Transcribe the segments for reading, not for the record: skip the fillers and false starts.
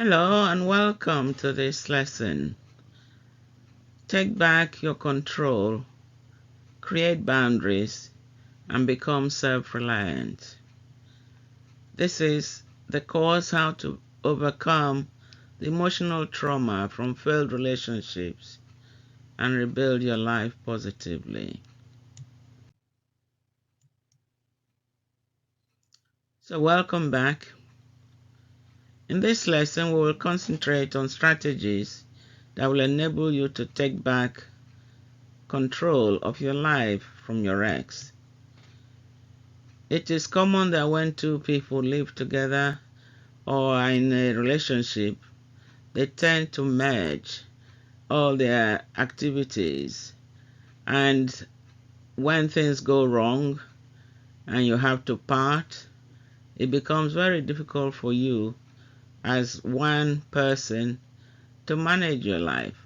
Hello and welcome to this lesson. Take back your control, create boundaries, and become self-reliant. This is the course how to overcome the emotional trauma from failed relationships and rebuild your life positively. So welcome back. In this lesson, we will concentrate on strategies that will enable you to take back control of your life from your ex. It is common that when two people live together or are in a relationship, they tend to merge all their activities. And when things go wrong and you have to part, it becomes very difficult for you as one person to manage your life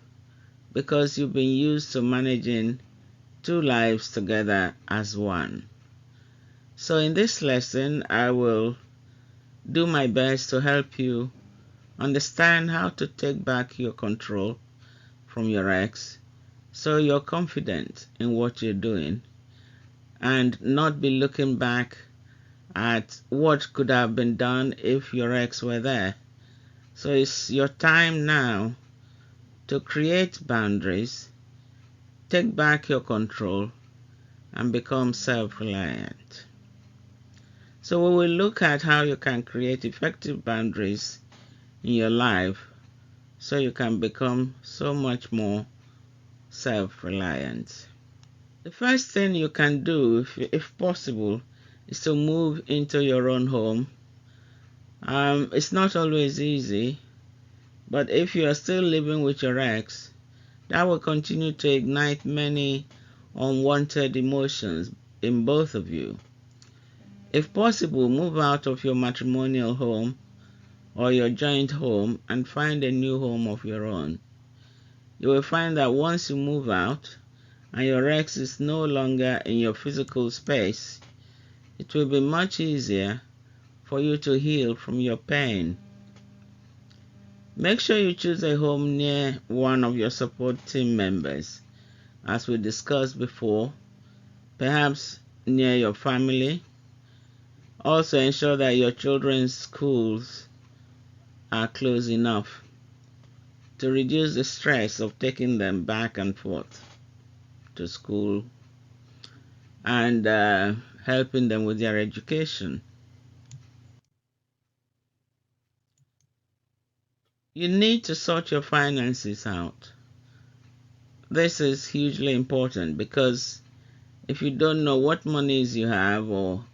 because you've been used to managing two lives together as one. So in this lesson, I will do my best to help you understand how to take back your control from your ex so you're confident in what you're doing and not be looking back at what could have been done if your ex were there. So it's your time now to create boundaries, take back your control, and become self-reliant. So we will look at how you can create effective boundaries in your life so you can become so much more self-reliant. The first thing you can do, if possible, is to move into your own home. It's not always easy, but if you are still living with your ex, that will continue to ignite many unwanted emotions in both of you. If possible, move out of your matrimonial home or your joint home and find a new home of your own. You will find that once you move out and your ex is no longer in your physical space, it will be much easier for you to heal from your pain. Make sure you choose a home near one of your support team members, as we discussed before, perhaps near your family. Also ensure that your children's schools are close enough to reduce the stress of taking them back and forth to school and helping them with their education. You need to sort your finances out. This is hugely important because if you don't know what monies you have or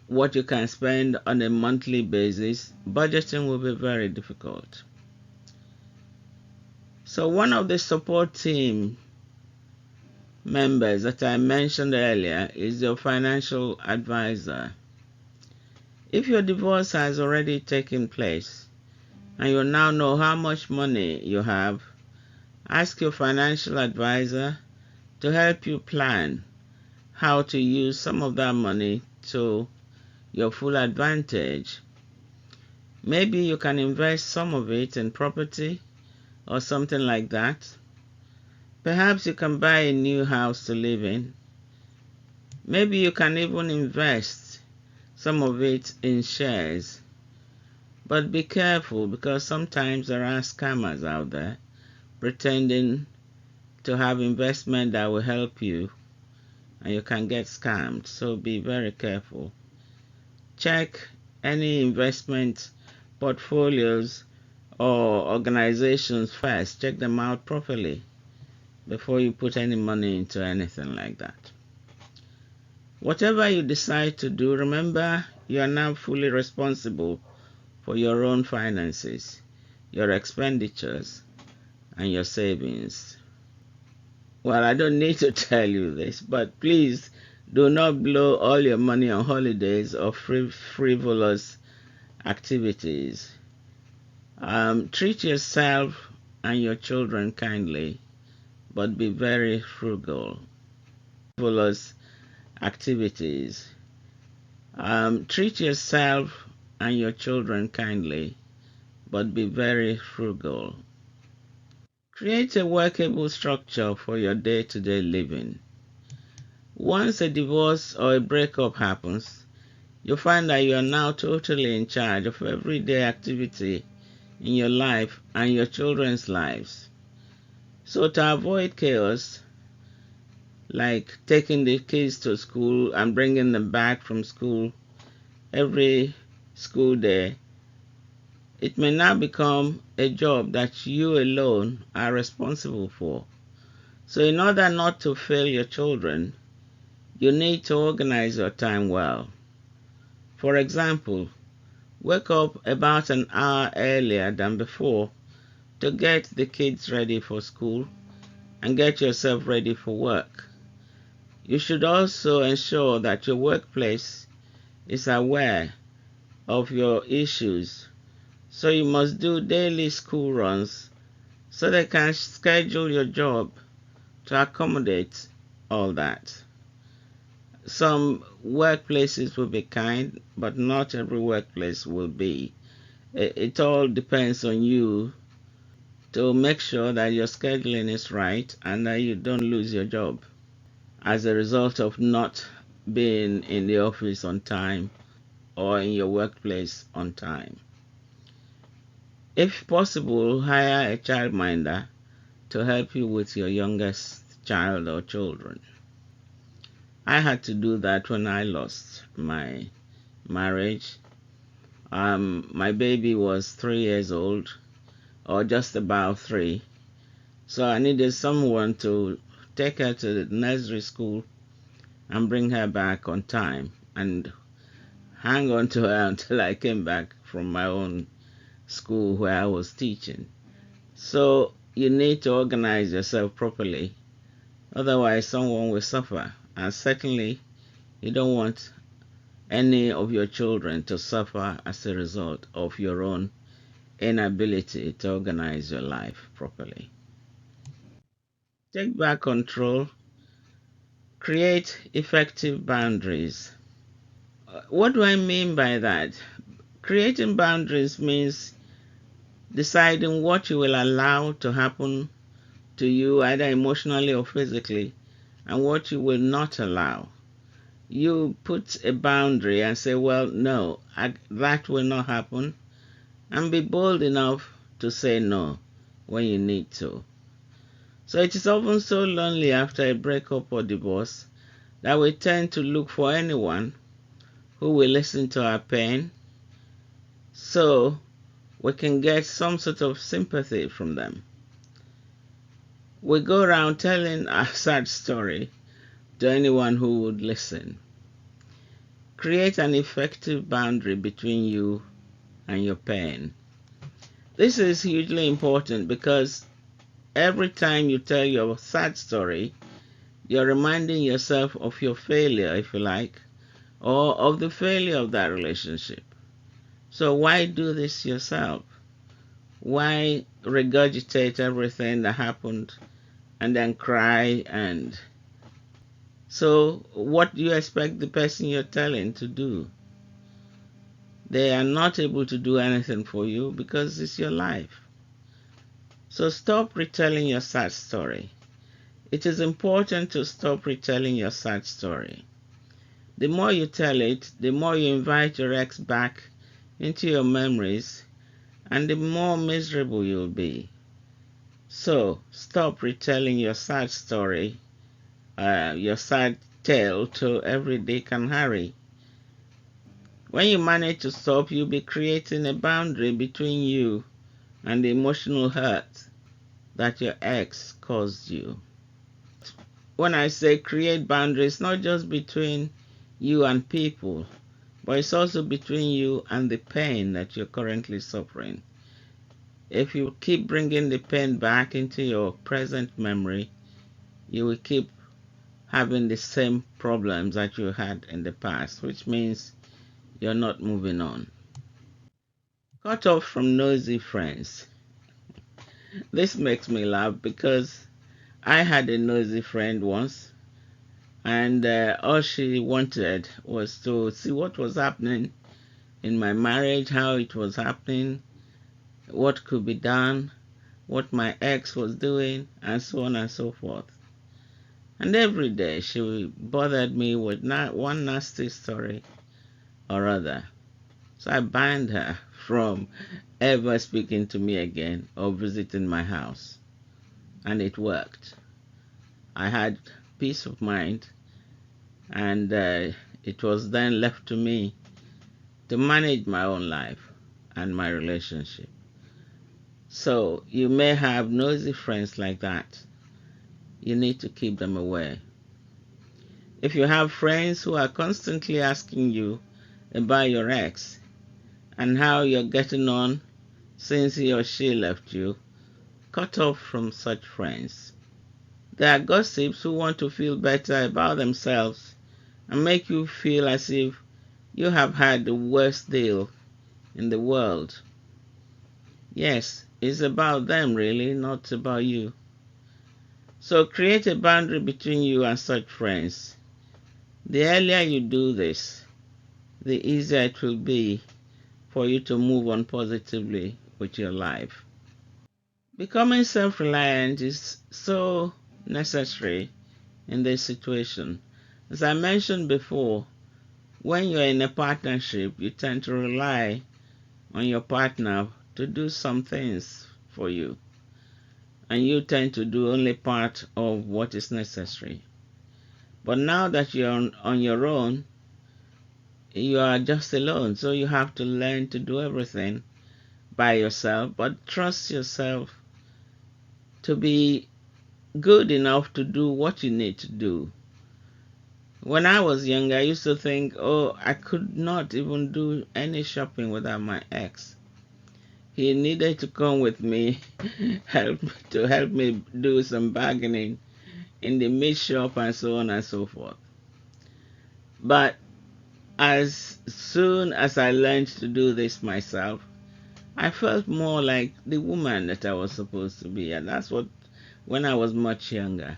what you can spend on a monthly basis, budgeting will be very difficult. So one of the support team members that I mentioned earlier is your financial advisor. If your divorce has already taken place and you now know how much money you have, ask your financial advisor to help you plan how to use some of that money to your full advantage. Maybe you can invest some of it in property or something like that. Perhaps you can buy a new house to live in. Maybe you can even invest some of it in shares. But be careful because sometimes there are scammers out there pretending to have investment that will help you and you can get scammed. So be very careful. Check any investment portfolios or organizations first. Check them out properly before you put any money into anything like that. Whatever you decide to do, remember you are now fully responsible for your own finances, your expenditures, and your savings. Well, I don't need to tell you this, but please do not blow all your money on holidays or frivolous activities. Treat yourself and your children kindly, but be very frugal. Frivolous activities. Treat yourself and your children kindly, but be very frugal. Create a workable structure for your day-to-day living. Once a divorce or a breakup happens, you find that you are now totally in charge of everyday activity in your life and your children's lives. So to avoid chaos, like taking the kids to school and bringing them back from school every school day, it may now become a job that you alone are responsible for. So in order not to fail your children, you need to organize your time well. For example, wake up about an hour earlier than before to get the kids ready for school and get yourself ready for work. You should also ensure that your workplace is aware of your issues, so you must do daily school runs so they can schedule your job to accommodate all that. Some workplaces will be kind, but not every workplace will be. It all depends on you to make sure that your scheduling is right and that you don't lose your job as a result of not being in the office on time or in your workplace on time. If possible, hire a childminder to help you with your youngest child or children. I had to do that when I lost my marriage. My baby was 3 years old, or just about 3. So I needed someone to take her to the nursery school and bring her back on time and hang on to her until I came back from my own school where I was teaching. So you need to organize yourself properly, otherwise someone will suffer. And certainly you don't want any of your children to suffer as a result of your own inability to organize your life properly. Take back control. Create effective boundaries. What do I mean by that? Creating boundaries means deciding what you will allow to happen to you, either emotionally or physically, and what you will not allow. You put a boundary and say, well, no, that will not happen, and be bold enough to say no when you need to. So it is often so lonely after a breakup or divorce that we tend to look for anyone who will listen to our pain so we can get some sort of sympathy from them. We go around telling our sad story to anyone who would listen. Create an effective boundary between you and your pain. This is hugely important because every time you tell your sad story, you're reminding yourself of your failure, if you like, or of the failure of that relationship. So why do this yourself? Why regurgitate everything that happened and then cry? And so what do you expect the person you're telling to do? They are not able to do anything for you because it's your life. So stop retelling your sad story. It is important to stop retelling your sad story. The more you tell it, the more you invite your ex back into your memories, and the more miserable you'll be. So stop retelling your sad story, your sad tale to every Dick and Harry. When you manage to stop, you'll be creating a boundary between you and the emotional hurt that your ex caused you. When I say create boundaries, not just between you and people, but it's also between you and the pain that you're currently suffering. If you keep bringing the pain back into your present memory, you will keep having the same problems that you had in the past, which means you're not moving on. Cut off from nosy friends. This makes me laugh because I had a nosy friend once, and all she wanted was to see what was happening in my marriage, how it was happening, what could be done, what my ex was doing, and so on and so forth. And every day she bothered me with one nasty story or other. So I banned her from ever speaking to me again or visiting my house. And it worked. I had peace of mind, and it was then left to me to manage my own life and my relationship. So you may have nosy friends like that. You need to keep them away. If you have friends who are constantly asking you about your ex and how you're getting on since he or she left you, cut off from such friends. There are gossips who want to feel better about themselves and make you feel as if you have had the worst deal in the world. Yes, it's about them really, not about you. So create a boundary between you and such friends. The earlier you do this, the easier it will be for you to move on positively with your life. Becoming self-reliant is so necessary in this situation. As I mentioned before, when you're in a partnership, you tend to rely on your partner to do some things for you, and you tend to do only part of what is necessary. But now that you're on your own, you are just alone, so you have to learn to do everything by yourself, but trust yourself to be good enough to do what you need to do. When I was younger, I used to think, oh, I could not even do any shopping without my ex. He needed to come with me to help me do some bargaining in the meat shop and so on and so forth. But as soon as I learned to do this myself, I felt more like the woman that I was supposed to be, and that's what when I was much younger.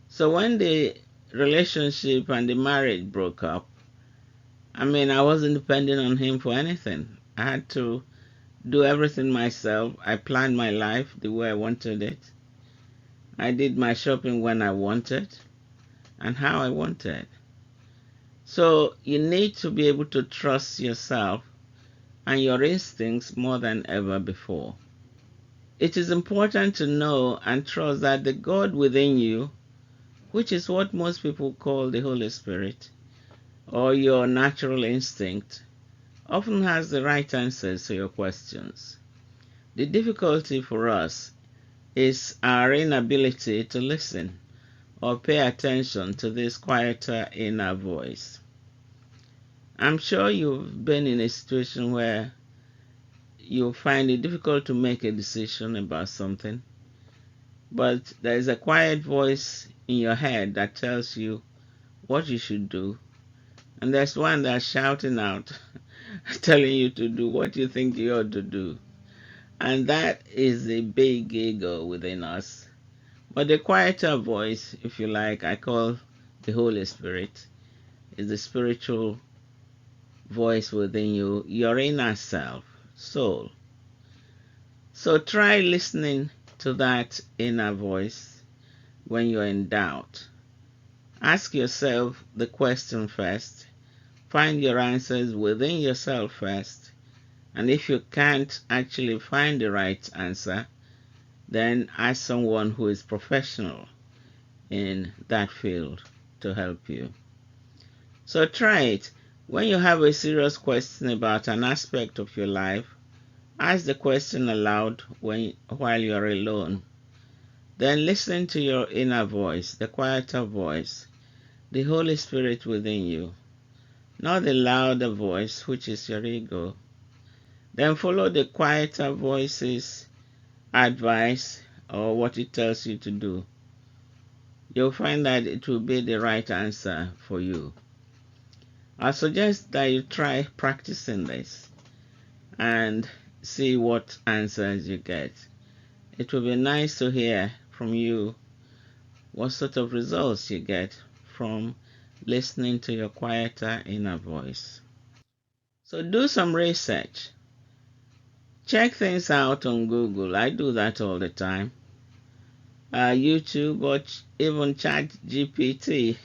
So when the relationship and the marriage broke up, I wasn't depending on him for anything. I had to do everything myself. I planned my life the way I wanted it. I did my shopping when I wanted and how I wanted. So you need to be able to trust yourself and your instincts more than ever before. It is important to know and trust that the God within you, which is what most people call the Holy Spirit, or your natural instinct, often has the right answers to your questions. The difficulty for us is our inability to listen or pay attention to this quieter inner voice. I'm sure you've been in a situation where you find it difficult to make a decision about something, but there is a quiet voice in your head that tells you what you should do, and there's one that's shouting out, telling you to do what you think you ought to do. And that is the big ego within us. But the quieter voice, if you like, I call the Holy Spirit, is the spiritual voice within you, your inner self, soul. So try listening to that inner voice when you're in doubt. Ask yourself the question first. Find your answers within yourself first. And if you can't actually find the right answer, then ask someone who is professional in that field to help you. So try it. When you have a serious question about an aspect of your life, ask the question aloud while you're alone. Then listen to your inner voice, the quieter voice, the Holy Spirit within you, not the louder voice, which is your ego. Then follow the quieter voice's advice or what it tells you to do. You'll find that it will be the right answer for you. I suggest that you try practicing this and see what answers you get. It will be nice to hear from you what sort of results you get from listening to your quieter inner voice. So do some research. Check things out on Google. I do that all the time. YouTube or even ChatGPT.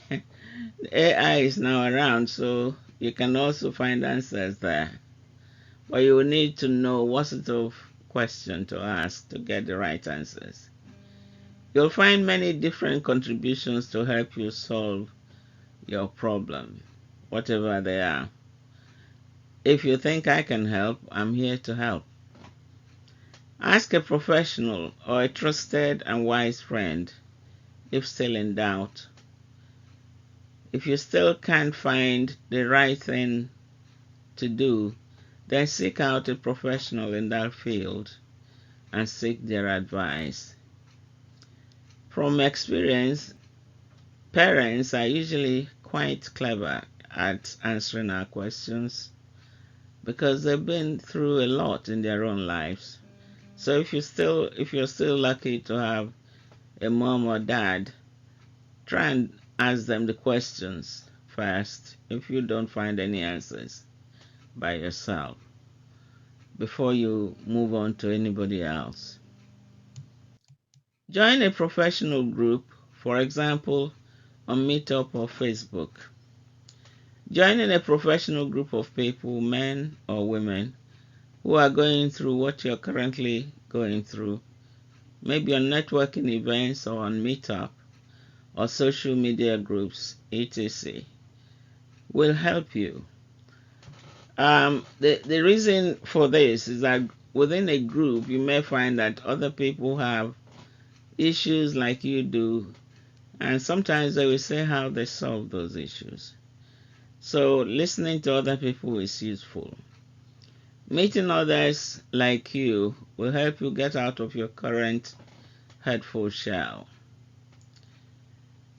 AI is now around, so you can also find answers there. But you will need to know what sort of question to ask to get the right answers. You'll find many different contributions to help you solve your problem, whatever they are. If you think I can help, I'm here to help. Ask a professional or a trusted and wise friend if still in doubt. If you still can't find the right thing to do, then seek out a professional in that field and seek their advice. From experience, parents are usually quite clever at answering our questions because they've been through a lot in their own lives. So if you're still lucky to have a mom or dad, try and ask them the questions first if you don't find any answers by yourself before you move on to anybody else. Join a professional group, for example, on Meetup or Facebook. Joining a professional group of people, men or women, who are going through what you're currently going through, maybe on networking events or on Meetup or social media groups, etc., will help you. The reason for this is that within a group, you may find that other people have issues like you do, and sometimes they will say how they solve those issues. So listening to other people is useful. Meeting others like you will help you get out of your current hurtful shell.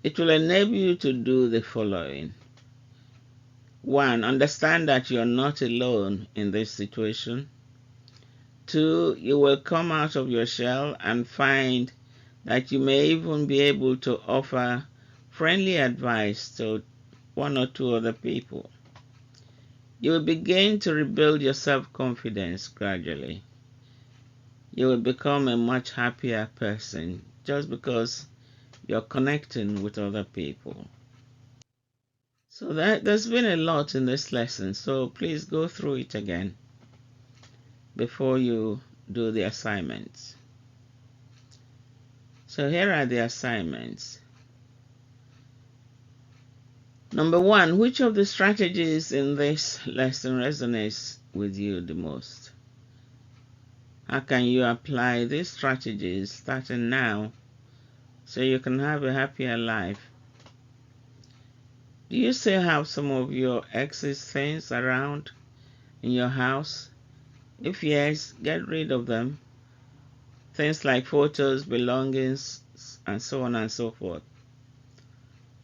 It will enable you to do the following. 1. Understand that you're not alone in this situation. 2. You will come out of your shell and find that you may even be able to offer friendly advice to one or two other people. You will begin to rebuild your self-confidence gradually. You will become a much happier person just because you're connecting with other people. So there's been a lot in this lesson, so please go through it again before you do the assignments. So here are the assignments. Number 1, which of the strategies in this lesson resonates with you the most? How can you apply these strategies starting now so you can have a happier life? Do you still have some of your ex's things around in your house? If yes, get rid of them. Things like photos, belongings, and so on and so forth.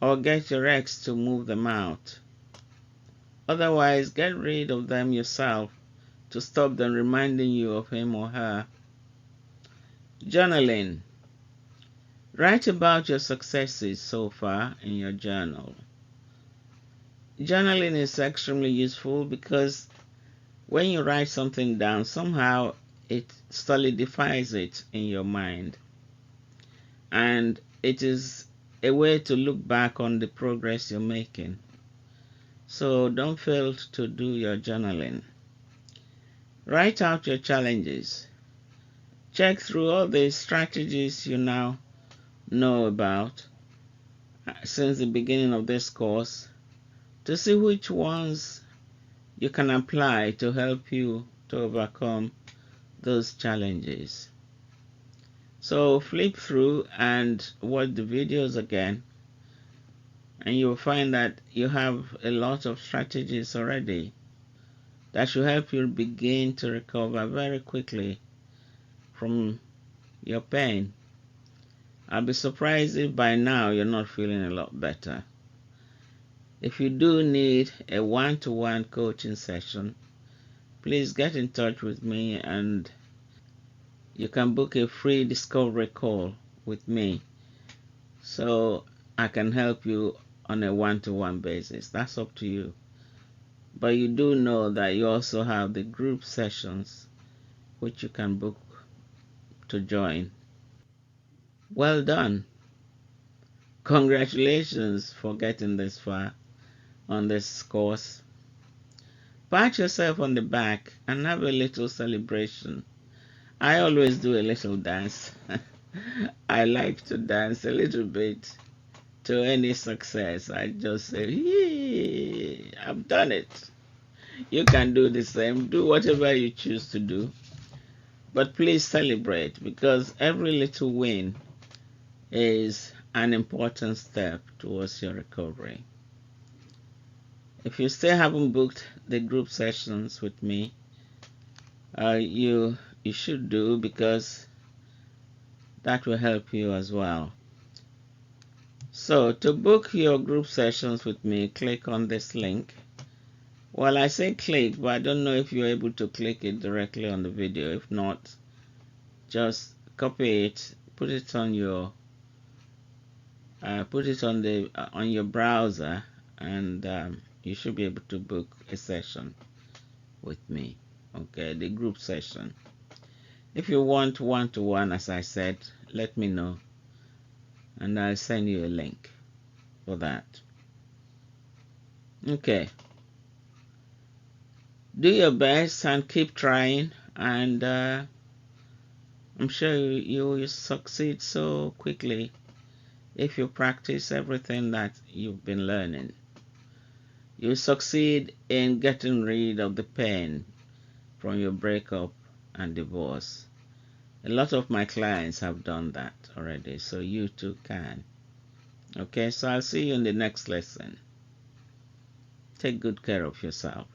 Or get your ex to move them out. Otherwise, get rid of them yourself to stop them reminding you of him or her. Journaling. Write about your successes so far in your journal. Journaling is extremely useful because when you write something down, somehow it solidifies it in your mind. And it is a way to look back on the progress you're making. So don't fail to do your journaling. Write out your challenges. Check through all the strategies you now know about since the beginning of this course to see which ones you can apply to help you to overcome those challenges. So flip through and watch the videos again, and you'll find that you have a lot of strategies already that should help you begin to recover very quickly from your pain. I'll be surprised if by now you're not feeling a lot better. If you do need a one-to-one coaching session, please get in touch with me and you can book a free discovery call with me so I can help you on a one-to-one basis. That's up to you. But you do know that you also have the group sessions which you can book to join. Well done. Congratulations for getting this far on this course. Pat yourself on the back and have a little celebration. I always do a little dance. I like to dance a little bit to any success. I just say, "Yay, I've done it." You can do the same. Do whatever you choose to do. But please celebrate, because every little win is an important step towards your recovery. If you still haven't booked the group sessions with me, you should do, because that will help you as well. So to book your group sessions with me, click on this link. Well, I say click, but I don't know if you're able to click it directly on the video. If not, just copy it, put it on your on your browser, and you should be able to book a session with me. Okay, the group session. If you want one-to-one, as I said, let me know, and I'll send you a link for that. Okay. Do your best and keep trying, and I'm sure you will succeed so quickly if you practice everything that you've been learning. You'll succeed in getting rid of the pain from your breakup and divorce. A lot of my clients have done that already, so you too can. Okay, so I'll see you in the next lesson. Take good care of yourself.